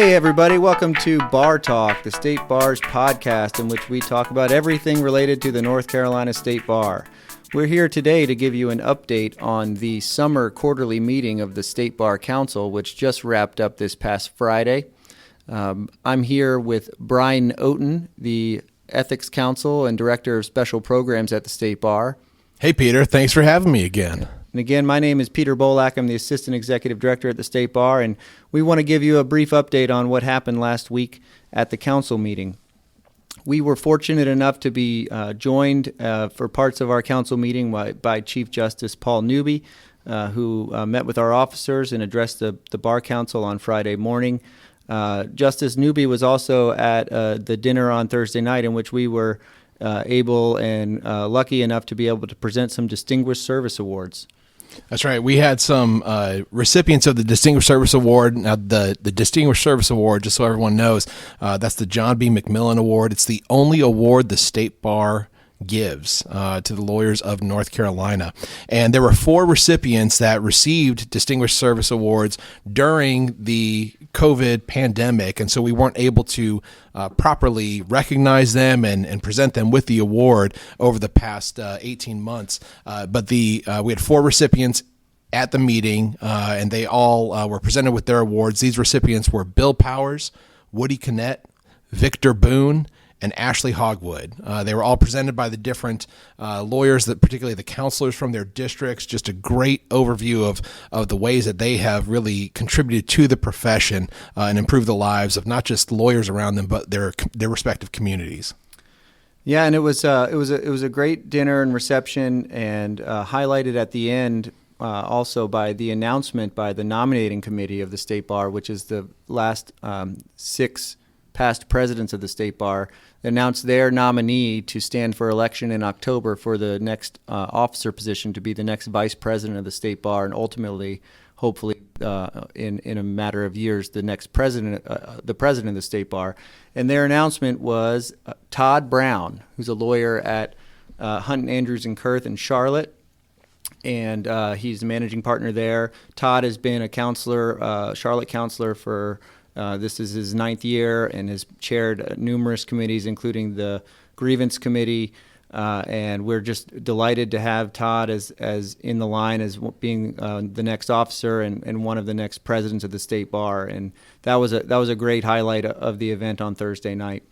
Hey everybody, welcome to Bar Talk, the State Bar's podcast in which we talk about everything related to the North Carolina State Bar. We're here today to give you an update on the summer quarterly meeting of the State Bar Council, which just wrapped up this past Friday. I'm here with Brian Oten, the Ethics Counsel and Director of Special Programs at the State Bar. Hey Peter, thanks for having me again. And again, my name is Peter Bolak. I'm the Assistant Executive Director at the State Bar, and we want to give you a brief update on what happened last week at the council meeting. We were fortunate enough to be joined for parts of our council meeting by Chief Justice Paul Newby, who met with our officers and addressed the Bar Council on Friday morning. Justice Newby was also at the dinner on Thursday night, in which we were able and lucky enough to be able to present some Distinguished Service Awards. That's right. We had some recipients of the Distinguished Service Award. Now, the Distinguished Service Award, just so everyone knows, that's the John B. McMillan Award. It's the only award the State Bar gives to the lawyers of North Carolina. And there were 4 recipients that received Distinguished Service Awards during the COVID pandemic, and so we weren't able to properly recognize them and present them with the award over the past 18 months. But we had 4 recipients at the meeting, and they all were presented with their awards. These recipients were Bill Powers, Woody Kinnett, Victor Boone, and Ashley Hogwood. They were all presented by the different lawyers, particularly the counselors from their districts. Just a great overview of the ways that they have really contributed to the profession and improved the lives of not just lawyers around them, but their respective communities. Yeah, and it was a great dinner and reception, and highlighted at the end also by the announcement by the nominating committee of the State Bar, which is the last 6 past presidents of the State Bar, announced their nominee to stand for election in October for the next officer position to be the next vice president of the State Bar, and ultimately, hopefully, in a matter of years, the next president, the president of the State Bar. And their announcement was Todd Brown, who's a lawyer at Hunt Andrews and Kurth in Charlotte, and he's the managing partner there. Todd has been a counselor, Charlotte counselor for this is his 9th year, and has chaired numerous committees, including the grievance committee. And we're just delighted to have Todd as in the line as being the next officer and one of the next presidents of the State Bar. And that was a great highlight of the event on Thursday night.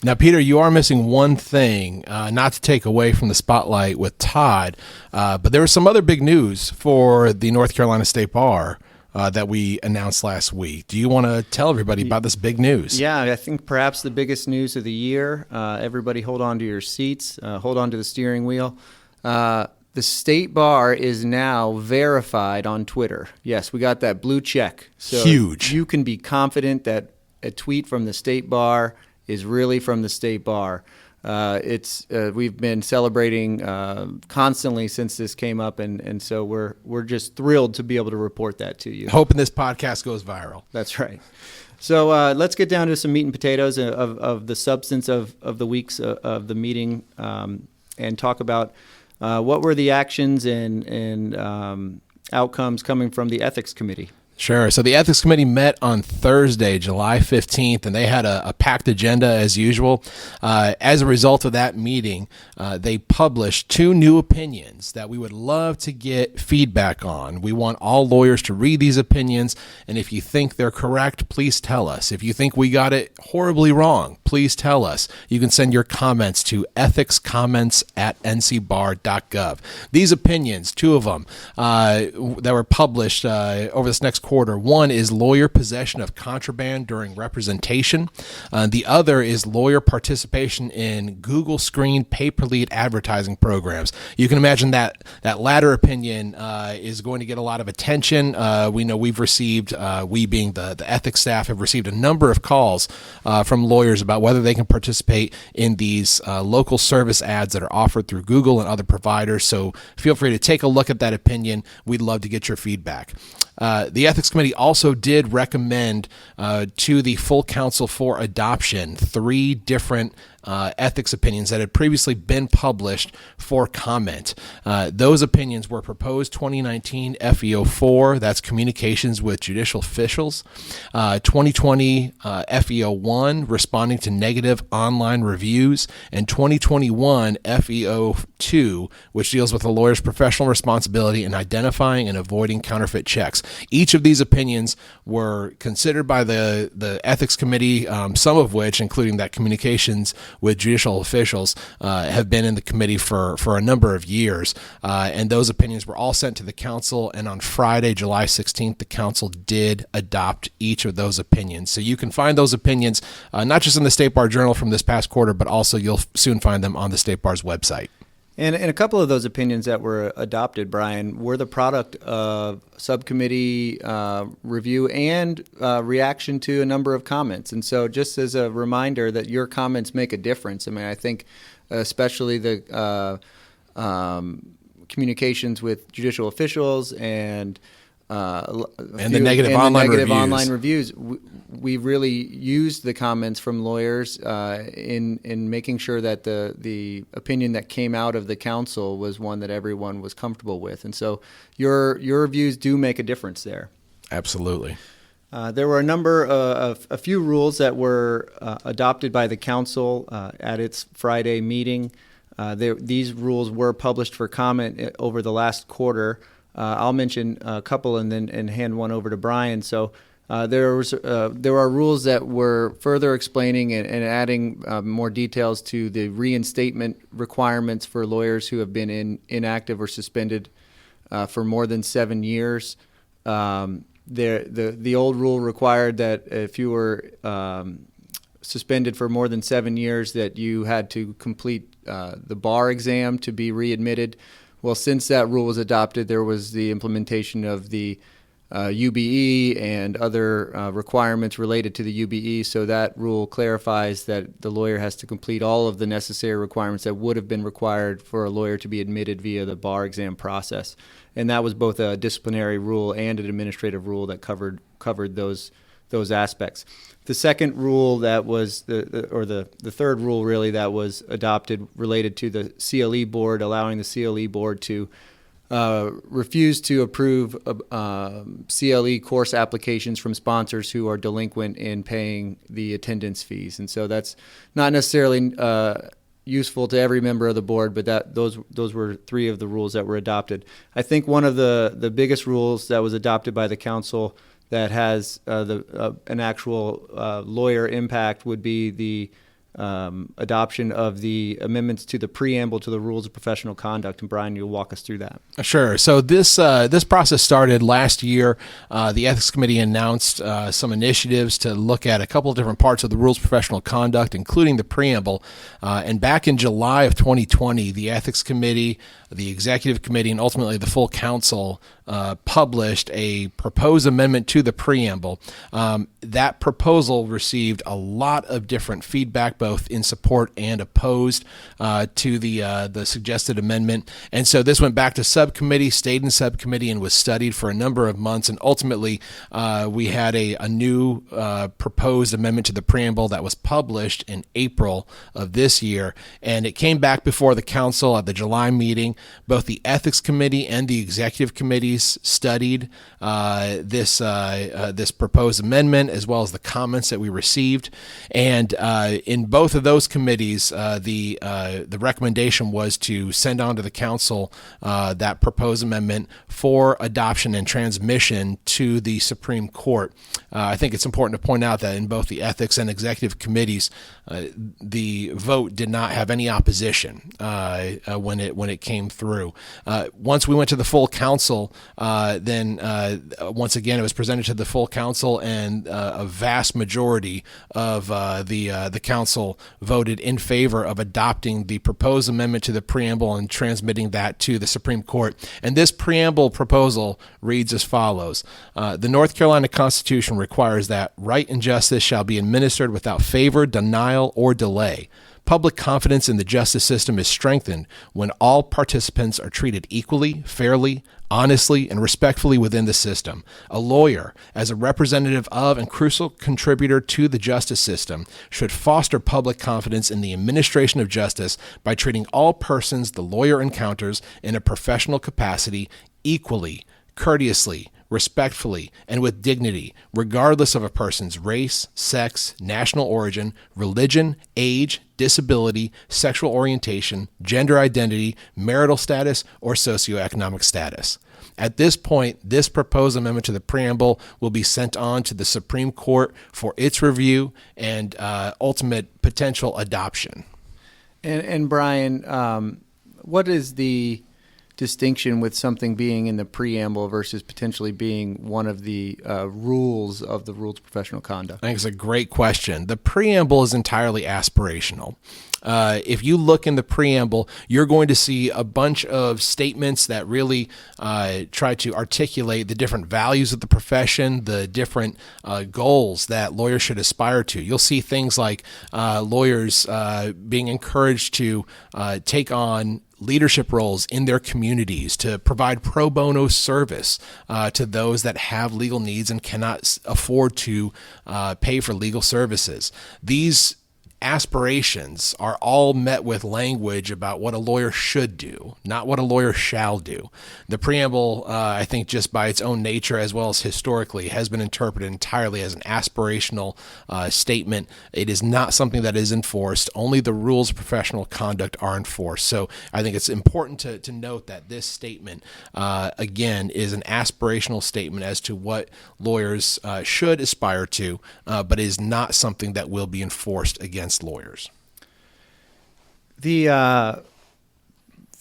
Now, Peter, you are missing one thing, not to take away from the spotlight with Todd, but there was some other big news for the North Carolina State Bar that we announced last week. Do you want to tell everybody about this big news? Yeah, I think perhaps the biggest news of the year. Everybody hold on to your seats, hold on to the steering wheel. The State Bar is now verified on Twitter. Yes, we got that blue check. So huge. You can be confident that a tweet from the State Bar is really from the State Bar. We've been celebrating constantly since this came up, and so we're just thrilled to be able to report that to you. Hoping this podcast goes viral. That's right. So let's get down to some meat and potatoes of the substance of the weeks of the meeting, and talk about what were the actions and outcomes coming from the Ethics Committee. Sure. So the Ethics Committee met on Thursday, July 15th, and they had a packed agenda as usual. As a result of that meeting, they published 2 new opinions that we would love to get feedback on. We want all lawyers to read these opinions, and if you think they're correct, please tell us. If you think we got it horribly wrong, please tell us. You can send your comments to ethicscomments@ncbar.gov. These opinions, 2 of them, that were published over this next quarter. One is lawyer possession of contraband during representation. The other is lawyer participation in Google Screen pay-per-lead advertising programs. You can imagine that latter opinion is going to get a lot of attention. We know we've received, we being the ethics staff, have received a number of calls from lawyers about whether they can participate in these local service ads that are offered through Google and other providers. So feel free to take a look at that opinion. We'd love to get your feedback. The Ethics Committee also did recommend to the full council for adoption 3 different ethics opinions that had previously been published for comment. Those opinions were proposed 2019 FEO4, that's Communications with Judicial Officials, 2020 FEO1, Responding to Negative Online Reviews, and 2021 FEO2, which deals with a lawyer's professional responsibility in identifying and avoiding counterfeit checks. Each of these opinions were considered by the Ethics Committee, some of which, including that Communications with Judicial Officials, have been in the committee for a number of years. And those opinions were all sent to the council, and on Friday, July 16th, the council did adopt each of those opinions. So you can find those opinions not just in the State Bar Journal from this past quarter, but also you'll soon find them on the State Bar's website. And a couple of those opinions that were adopted, Brian, were the product of subcommittee review and reaction to a number of comments. And so just as a reminder that your comments make a difference. I mean, I think especially the communications with judicial officials and the negative online reviews. We really used the comments from lawyers in making sure that the opinion that came out of the council was one that everyone was comfortable with, and so your views do make a difference there. Absolutely. There were a few rules that were adopted by the council at its Friday meeting. These rules were published for comment over the last quarter. I'll mention a couple and hand one over to Brian. So there are rules that were further explaining and adding more details to the reinstatement requirements for lawyers who have been inactive or suspended for more than 7 years. The old rule required that if you were suspended for more than 7 years, that you had to complete the bar exam to be readmitted. Well, since that rule was adopted, there was the implementation of the UBE and other requirements related to the UBE. So that rule clarifies that the lawyer has to complete all of the necessary requirements that would have been required for a lawyer to be admitted via the bar exam process. And that was both a disciplinary rule and an administrative rule that covered those aspects. The second rule that was the third rule really that was adopted related to the CLE board, allowing the CLE board to refuse to approve CLE course applications from sponsors who are delinquent in paying the attendance fees. And so that's not necessarily useful to every member of the board, but those were three of the rules that were adopted. I think one of the biggest rules that was adopted by the council that has an actual lawyer impact would be the adoption of the amendments to the preamble to the rules of professional conduct. And Brian, you'll walk us through that. Sure. So this process started last year. The Ethics Committee announced some initiatives to look at a couple of different parts of the rules of professional conduct, including the preamble. And back in July of 2020, the Ethics Committee, the Executive Committee, and ultimately the full council published a proposed amendment to the preamble. That proposal received a lot of different feedback, both in support and opposed to the suggested amendment. And so this went back to subcommittee, stayed in subcommittee, and was studied for a number of months. And ultimately, we had a new proposed amendment to the preamble that was published in April of this year. And it came back before the council at the July meeting. Both the Ethics Committee and the Executive Committees studied this proposed amendment, as well as the comments that we received. And in both of those committees, the recommendation was to send on to the council that proposed amendment for adoption and transmission to the Supreme Court. I think it's important to point out that in both the Ethics and Executive Committees, the vote did not have any opposition when it came through. Once we went to the full council, then once again it was presented to the full council, and a vast majority of the council voted in favor of adopting the proposed amendment to the preamble and transmitting that to the Supreme Court. And this preamble proposal reads as follows: the North Carolina Constitution requires that right and justice shall be administered without favor, denial, or delay. Public confidence in the justice system is strengthened when all participants are treated equally, fairly, honestly, and respectfully within the system. A lawyer, as a representative of and crucial contributor to the justice system, should foster public confidence in the administration of justice by treating all persons the lawyer encounters in a professional capacity equally, courteously, respectfully, and with dignity, regardless of a person's race, sex, national origin, religion, age, disability, sexual orientation, gender identity, marital status, or socioeconomic status. At this point, this proposed amendment to the preamble will be sent on to the Supreme Court for its review and ultimate potential adoption. And Brian, what is the distinction with something being in the preamble versus potentially being one of the rules of the Rules of Professional Conduct? I think it's a great question. The preamble is entirely aspirational. If you look in the preamble, you're going to see a bunch of statements that really try to articulate the different values of the profession, the different goals that lawyers should aspire to. You'll see things like lawyers being encouraged to take on leadership roles in their communities, to provide pro bono service to those that have legal needs and cannot afford to pay for legal services. These aspirations are all met with language about what a lawyer should do, not what a lawyer shall do. The preamble, I think, just by its own nature, as well as historically, has been interpreted entirely as an aspirational statement. It is not something that is enforced. Only the rules of professional conduct are enforced. So I think it's important to note that this statement, again, is an aspirational statement as to what lawyers should aspire to, but is not something that will be enforced against lawyers. There's a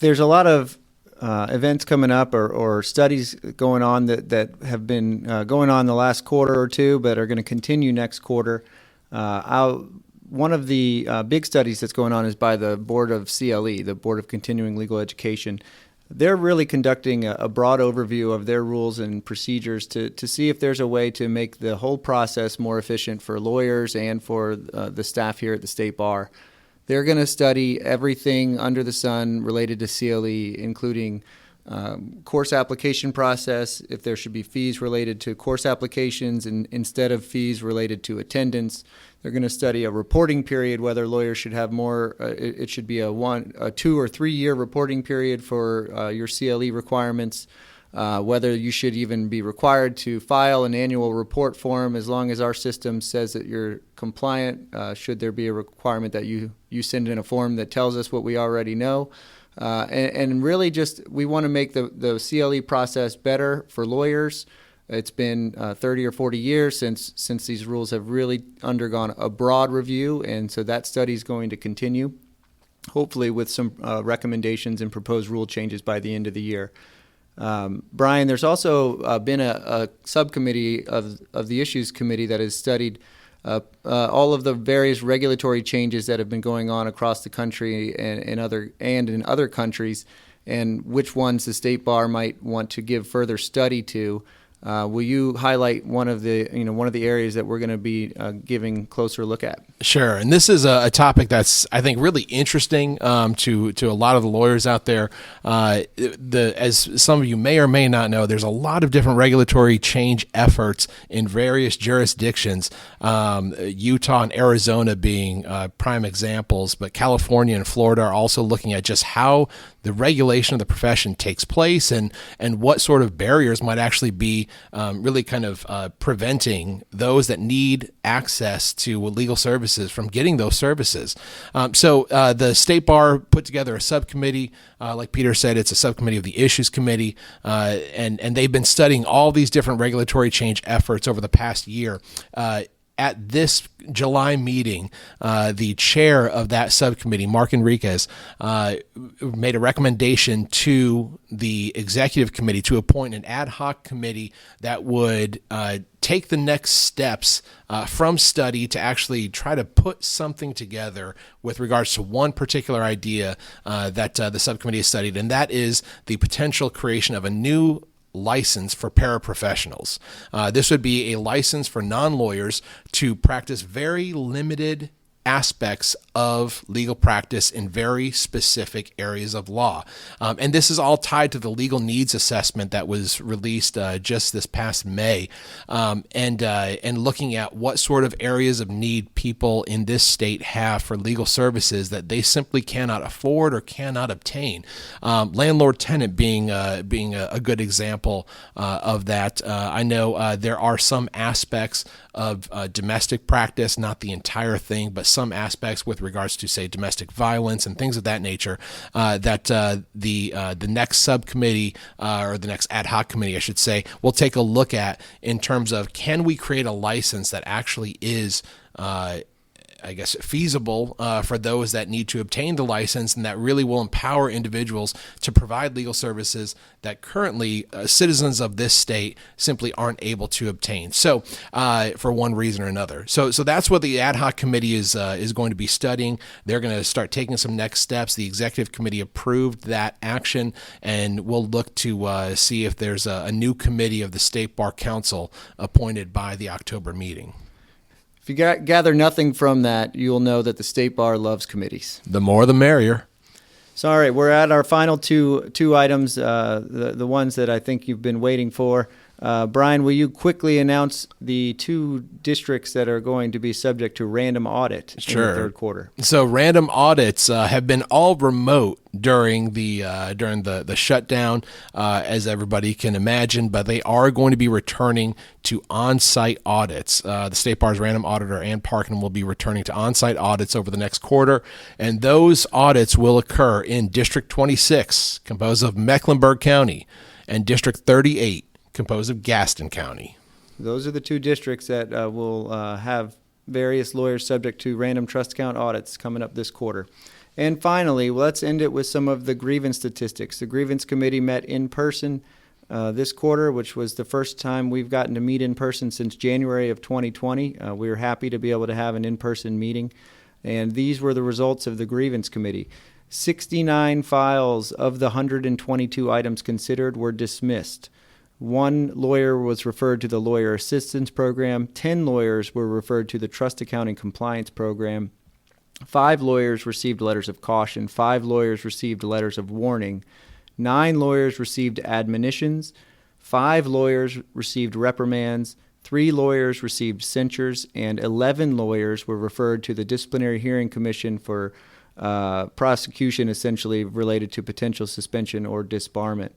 lot of events coming up or studies going on that have been going on the last quarter or two, but are going to continue next quarter. One of the big studies that's going on is by the Board of CLE, the Board of Continuing Legal Education. They're really conducting a broad overview of their rules and procedures to see if there's a way to make the whole process more efficient for lawyers and for the staff here at the State Bar. They're going to study everything under the sun related to CLE, including course application process, if there should be fees related to course applications instead of fees related to attendance. They're going to study a reporting period, whether lawyers should have more, it should be a 2 or 3 year reporting period for your CLE requirements, whether you should even be required to file an annual report form as long as our system says that you're compliant. Should there be a requirement that you send in a form that tells us what we already know? And really just we want to make the CLE process better for lawyers. It's been 30 or 40 years since these rules have really undergone a broad review, and so that study is going to continue, hopefully with some recommendations and proposed rule changes by the end of the year. Brian, there's also been a subcommittee of the Issues Committee that has studied all of the various regulatory changes that have been going on across the country and in other countries, and which ones the State Bar might want to give further study to. Will you highlight one of the areas that we're going to be giving closer look at? Sure, and this is a topic that's, I think, really interesting to a lot of the lawyers out there. As some of you may or may not know, there's a lot of different regulatory change efforts in various jurisdictions. Utah and Arizona being prime examples, but California and Florida are also looking at just how the regulation of the profession takes place and what sort of barriers might actually be really kind of preventing those that need access to legal services from getting those services. So the State Bar put together a subcommittee. Like Peter said, it's a subcommittee of the Issues Committee, and they've been studying all these different regulatory change efforts over the past year. At this July meeting, the chair of that subcommittee, Mark Enriquez, made a recommendation to the executive committee to appoint an ad hoc committee that would take the next steps from study to actually try to put something together with regards to one particular idea that the subcommittee has studied, and that is the potential creation of a new license for paraprofessionals. This would be a license for non-lawyers to practice very limited aspects of legal practice in very specific areas of law. And this is all tied to the legal needs assessment that was released just this past May, and looking at what sort of areas of need people in this state have for legal services that they simply cannot afford or cannot obtain. Landlord-tenant being a good example of that. I know there are some aspects of domestic practice, not the entire thing, but some aspects with regards to, say, domestic violence and things of that nature, that the next subcommittee, or the next ad hoc committee, I should say, will take a look at in terms of, can we create a license that actually is feasible for those that need to obtain the license, and that really will empower individuals to provide legal services that currently citizens of this state simply aren't able to obtain. So, for one reason or another. So that's what the ad hoc committee is going to be studying. They're going to start taking some next steps. The executive committee approved that action, and we'll look to see if there's a new committee of the State Bar Council appointed by the October meeting. If you gather nothing from that, you'll know that the State Bar loves committees. The more the merrier. So, all right, we're at our final two items, the ones that I think you've been waiting for. Brian, will you quickly announce the two districts that are going to be subject to random audit in the third quarter? So random audits have been all remote during the shutdown, as everybody can imagine, but they are going to be returning to on-site audits. The State Bar's random auditor, Ann Parkin, will be returning to on-site audits over the next quarter, and those audits will occur in District 26, composed of Mecklenburg County, and District 38, composed of Gaston County. Those are the two districts that will have various lawyers subject to random trust account audits coming up this quarter. And finally, let's end it with some of the grievance statistics. The grievance committee met in person this quarter, which was the first time we've gotten to meet in person since January of 2020. We were happy to be able to have an in-person meeting. And these were the results of the grievance committee. 69 files of the 122 items considered were dismissed. 1 lawyer was referred to the Lawyer Assistance Program. 10 lawyers were referred to the Trust Accounting Compliance Program. 5 lawyers received letters of caution. 5 lawyers received letters of warning. 9 lawyers received admonitions. 5 lawyers received reprimands. 3 lawyers received censures. And 11 lawyers were referred to the Disciplinary Hearing Commission for prosecution, essentially related to potential suspension or disbarment.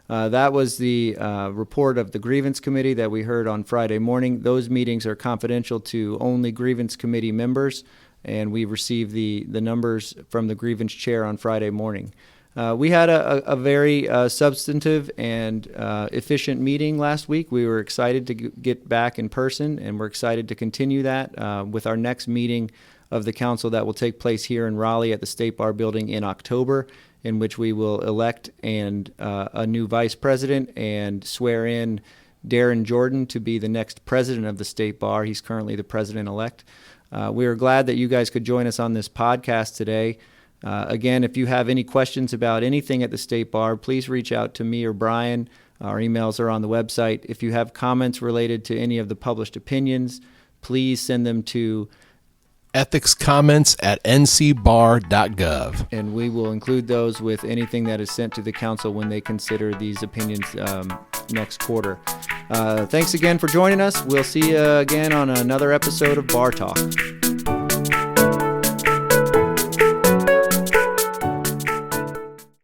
That was the report of the grievance committee that we heard on Friday morning. Those meetings are confidential to only grievance committee members, and we received the numbers from the grievance chair on Friday morning. We had a very substantive and efficient meeting last week. We were excited to get back in person, and we're excited to continue that with our next meeting of the council that will take place here in Raleigh at the State Bar Building in October, in which we will elect a new vice president and swear in Darren Jordan to be the next president of the State Bar. He's currently the president-elect. We are glad that you guys could join us on this podcast today. Again, if you have any questions about anything at the State Bar, please reach out to me or Brian. Our emails are on the website. If you have comments related to any of the published opinions, please send them to ethicscomments@ncbar.gov. and we will include those with anything that is sent to the council when they consider these opinions next quarter. Thanks again for joining us. We'll see you again on another episode of Bar Talk.